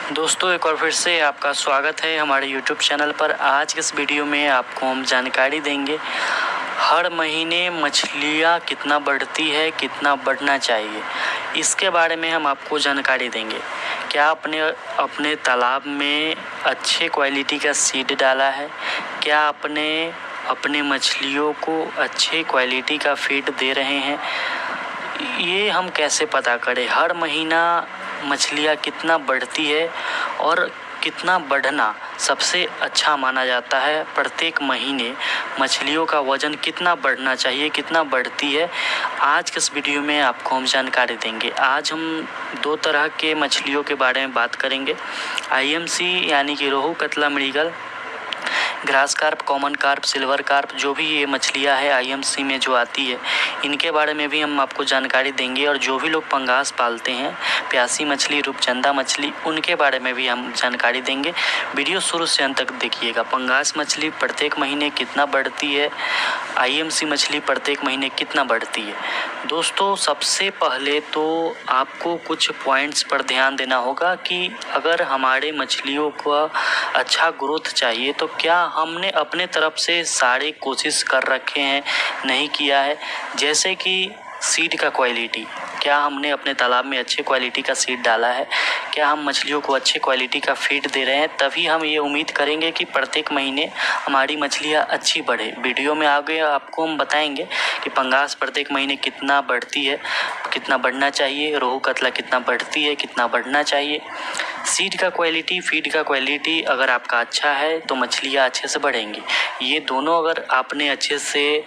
दोस्तों एक और फिर से आपका स्वागत है हमारे YouTube चैनल पर। आज के इस वीडियो में आपको हम जानकारी देंगे हर महीने मछलियाँ कितना बढ़ती है, कितना बढ़ना चाहिए, इसके बारे में हम आपको जानकारी देंगे। क्या आपने अपने तालाब में अच्छे क्वालिटी का सीड डाला है? क्या आपने अपने मछलियों को अच्छे क्वालिटी का फीड दे रहे हैं? ये हम कैसे पता करें हर महीना मछलियाँ कितना बढ़ती है और कितना बढ़ना सबसे अच्छा माना जाता है? प्रत्येक महीने मछलियों का वज़न कितना बढ़ना चाहिए, कितना बढ़ती है, आज के इस वीडियो में आपको हम जानकारी देंगे। आज हम दो तरह के मछलियों के बारे में बात करेंगे। आईएमसी यानी कि rohu, catla, mrigal, grass carp, common carp, silver carp, जो भी ये मछलियाँ है आईएमसी में जो आती है, इनके बारे में भी हम आपको जानकारी देंगे। और जो भी लोग पंगास पालते हैं, प्यासी मछली, रूपचंदा मछली, उनके बारे में भी हम जानकारी देंगे। वीडियो शुरू से अंत तक देखिएगा। पंगास मछली प्रत्येक महीने कितना बढ़ती है, आईएमसी मछली प्रत्येक महीने कितना बढ़ती है। दोस्तों सबसे पहले तो आपको कुछ पॉइंट्स पर ध्यान देना होगा कि अगर हमारे मछलियों को अच्छा ग्रोथ चाहिए तो क्या हमने अपने तरफ से सारी कोशिश कर रखे हैं, नहीं किया है। जैसे कि सीड का क्वालिटी, क्या हमने अपने तालाब में अच्छे क्वालिटी का सीड डाला है? क्या हम मछलियों को अच्छे क्वालिटी का फीड दे रहे हैं? तभी हम ये उम्मीद करेंगे कि प्रत्येक महीने हमारी मछलियाँ अच्छी बढ़े। वीडियो में आगे आपको हम बताएंगे कि पंगास प्रत्येक महीने कितना बढ़ती है, कितना बढ़ना चाहिए, रोहू कतला कितना बढ़ती है, कितना बढ़ना चाहिए। सीड का क्वालिटी, फीड का क्वालिटी अगर आपका अच्छा है तो मछलियाँ अच्छे से बढ़ेंगी। ये दोनों अगर आपने अच्छे से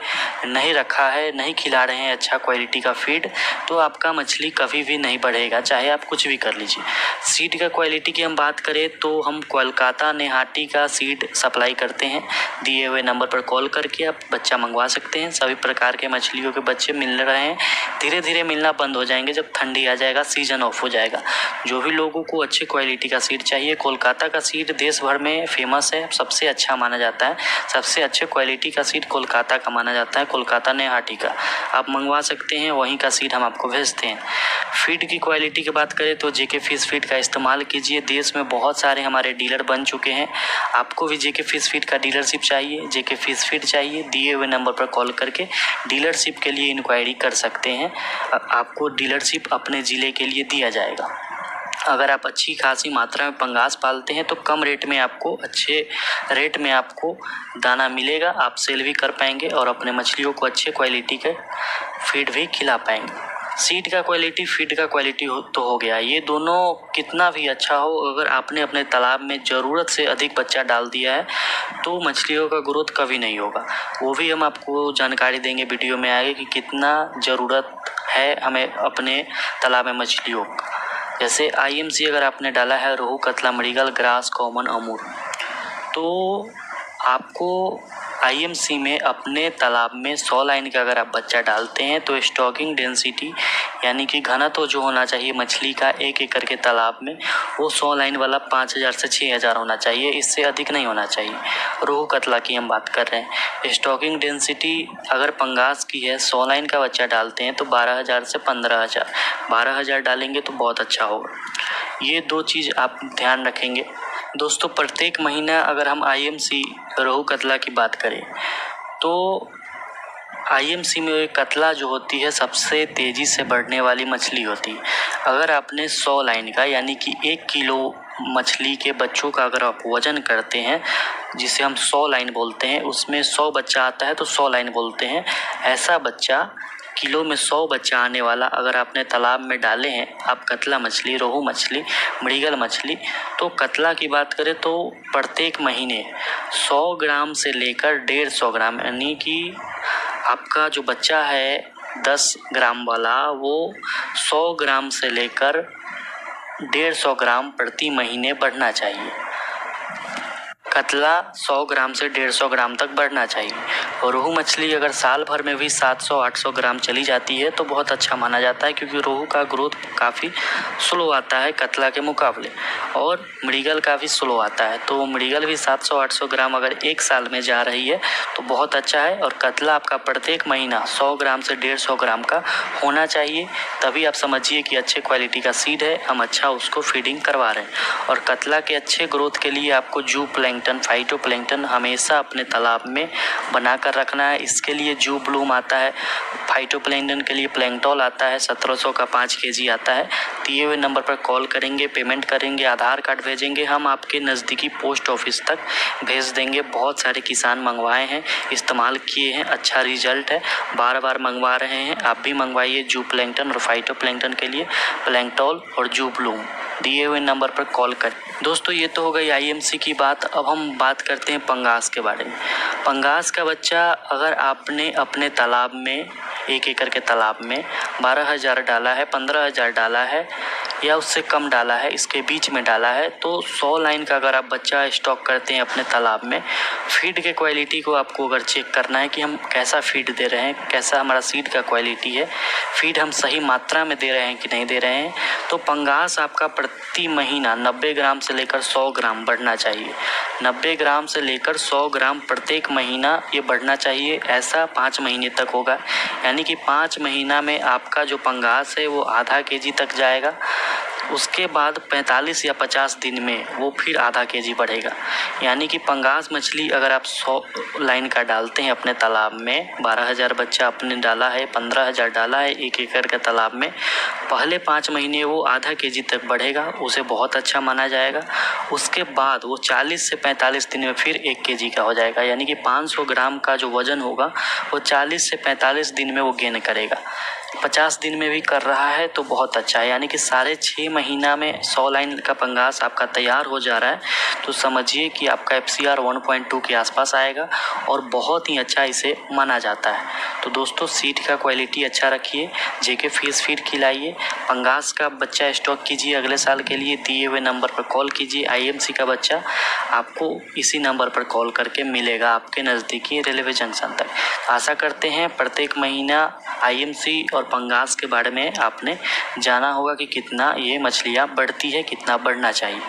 नहीं रखा है, नहीं खिला रहे हैं अच्छा क्वालिटी का फीड, तो आपका मछली कभी भी नहीं बढ़ेगा, चाहे आप कुछ भी कर लीजिए। सीड का क्वालिटी की हम बात करें तो हम कोलकाता नेहाटी का सीड सप्लाई करते हैं। दिए हुए नंबर पर कॉल करके आप बच्चा मंगवा सकते हैं। सभी प्रकार के मछलियों के बच्चे मिल रहे हैं, धीरे धीरे मिलना बंद हो जाएंगे जब ठंडी आ जाएगा, सीजन ऑफ हो जाएगा। जो भी लोगों को अच्छे क्वालिटी का सीड चाहिए, कोलकाता का सीड देश भर में फेमस है, सबसे अच्छा माना जाता है। सबसे अच्छे क्वालिटी का सीड कोलकाता का माना जाता है, कोलकाता नेहाटी का आप मंगवा सकते हैं, वहीं का सीड हम आपको भेजते हैं। फीड की क्वालिटी की बात करें तो जेके फिश फीड का इस्तेमाल कीजिए। देश में बहुत सारे हमारे डीलर बन चुके हैं। आपको भी जेके फिश फीड का डीलरशिप चाहिए, जेके फिश फीड चाहिए, दिए हुए नंबर पर कॉल करके डीलरशिप के लिए इंक्वायरी कर सकते हैं। आपको डीलरशिप अपने ज़िले के लिए दिया जाएगा। अगर आप अच्छी खासी मात्रा में पंगास पालते हैं तो कम रेट में आपको, अच्छे रेट में आपको दाना मिलेगा, आप सेल भी कर पाएंगे और अपने मछलियों को अच्छे क्वालिटी के फीड भी खिला पाएंगे। सीड का क्वालिटी, फीड का क्वालिटी हो गया, ये दोनों कितना भी अच्छा हो, अगर आपने अपने तालाब में ज़रूरत से अधिक बच्चा डाल दिया है तो मछलियों का ग्रोथ कभी नहीं होगा। वो भी हम आपको जानकारी देंगे वीडियो में आगे कि कितना ज़रूरत है हमें अपने तालाब में मछलियों का। जैसे आईएमसी अगर आपने डाला है रोहू, कतला, मृगल, ग्रास, कॉमन, अमूर, तो आपको आईएमसी में अपने तालाब में 100 लाइन का अगर आप बच्चा डालते हैं तो स्टॉकिंग डेंसिटी यानी कि घनत्व जो होना चाहिए मछली का 1 एकड़ के तालाब में, वो 100 लाइन वाला 5000 से 6000 होना चाहिए, इससे अधिक नहीं होना चाहिए। रोहू कतला की हम बात कर रहे हैं। स्टॉकिंग डेंसिटी अगर पंगास की है, 100 लाइन का बच्चा डालते हैं तो 12000 से 15000, 12000 डालेंगे तो बहुत अच्छा होगा। ये दो चीज़ आप ध्यान रखेंगे। दोस्तों प्रत्येक महीना अगर हम आईएमसी रोहू कतला की बात करें तो आईएमसी में कतला जो होती है सबसे तेज़ी से बढ़ने वाली मछली होती है। अगर आपने 100 लाइन का यानी कि 1 किलो मछली के बच्चों का अगर आप वज़न करते हैं, जिसे हम 100 लाइन बोलते हैं, उसमें 100 बच्चा आता है तो 100 लाइन बोलते हैं। ऐसा बच्चा किलो में 100 बच्चा आने वाला अगर आपने तालाब में डाले हैं आप कतला मछली, रोहू मछली, मृगल मछली, तो कतला की बात करें तो प्रत्येक महीने 100 ग्राम से लेकर 150 ग्राम, यानी कि आपका जो बच्चा है 10 ग्राम वाला, वो 100 ग्राम से लेकर 150 ग्राम प्रति महीने बढ़ना चाहिए। कतला 100 ग्राम से 150 ग्राम तक बढ़ना चाहिए। और रोहू मछली अगर साल भर में भी 700-800 ग्राम चली जाती है तो बहुत अच्छा माना जाता है, क्योंकि रोहू का ग्रोथ काफ़ी स्लो आता है कतला के मुकाबले, और मृगल काफ़ी स्लो आता है। तो मृगल भी 700-800 ग्राम अगर एक साल में जा रही है तो बहुत अच्छा है। और कतला आपका प्रत्येक महीना 100 ग्राम से 150 ग्राम का होना चाहिए, तभी आप समझिए कि अच्छे क्वालिटी का सीड है, हम अच्छा उसको फीडिंग करवा रहे हैं। और कतला के अच्छे ग्रोथ के लिए आपको जू प्लैंकटन, फाइटोप्लैंकटन हमेशा अपने तालाब में बना कर रखना है। इसके लिए जू ब्लूम आता है, फाइटोप्लैंकटन के लिए प्लैंकटॉल आता है, 1700 का 5 kg आता है। दिए हुए नंबर पर कॉल करेंगे, पेमेंट करेंगे, आधार कार्ड भेजेंगे, हम आपके नज़दीकी पोस्ट ऑफिस तक भेज देंगे। बहुत सारे किसान मंगवाए हैं, इस्तेमाल किए हैं, अच्छा रिजल्ट है, बार बार मंगवा रहे हैं। आप भी मंगवाइए जू प्लैंकटन और फाइटोप्लैंकटन के लिए प्लैंकटॉल और जू ब्लूम। दिए हुए नंबर पर कॉल करें। दोस्तों ये तो हो गई IMC की बात। अब हम बात करते हैं पंगास के बारे में। पंगास का बच्चा अगर आपने अपने तालाब में 1 एकड़ के तालाब में 12,000 डाला है, 15,000 डाला है या उससे कम डाला है, इसके बीच में डाला है, तो 100 लाइन का अगर आप बच्चा स्टॉक करते हैं अपने तालाब में, फीड के क्वालिटी को आपको अगर चेक करना है कि हम कैसा फीड दे रहे हैं, कैसा हमारा सीड का क्वालिटी है, फीड हम सही मात्रा में दे रहे हैं कि नहीं दे रहे हैं, तो पंगास आपका प्रति महीना 90 ग्राम से लेकर 100 ग्राम बढ़ना चाहिए। 90 ग्राम से लेकर 100 ग्राम प्रत्येक महीना ये बढ़ना चाहिए। ऐसा 5 महीने तक होगा, यानी कि 5 महीना में आपका जो पंगास है वो आधा kg तक जाएगा। उसके बाद 45 या 50 दिन में वो फिर आधा kg बढ़ेगा। यानी कि पंगास मछली अगर आप 100 लाइन का डालते हैं अपने तालाब में, 12,000 बच्चा आपने डाला है, 15,000 डाला है 1 एकड़ के तालाब में, पहले 5 महीने वो आधा kg तक बढ़ेगा, उसे बहुत अच्छा माना जाएगा। उसके बाद वो 40 से 45 दिन में फिर 1 kg का हो जाएगा, यानी कि 500 ग्राम का जो वजन होगा वो 40 से 45 दिन में वो गेन करेगा। 50 दिन में भी कर रहा है तो बहुत अच्छा है, यानी कि 6.5 महीना में 100 लाइन का पंगास आपका तैयार हो जा रहा है, तो समझिए कि आपका FCR 1.2 के आसपास आएगा और बहुत ही अच्छा इसे माना जाता है। तो दोस्तों सीड का क्वालिटी अच्छा रखिए, JK फिश फीड खिलाइए, पंगास का बच्चा स्टॉक कीजिए अगले साल के लिए। दिए हुए नंबर पर कॉल कीजिए। IMC का बच्चा आपको इसी नंबर पर कॉल करके मिलेगा आपके नज़दीकी रेलवे जंक्शन तक। आशा करते हैं प्रत्येक महीना IMC और पंगास के बारे में आपने जाना होगा कि कितना ये मछलियाँ बढ़ती है, कितना बढ़ना चाहिए।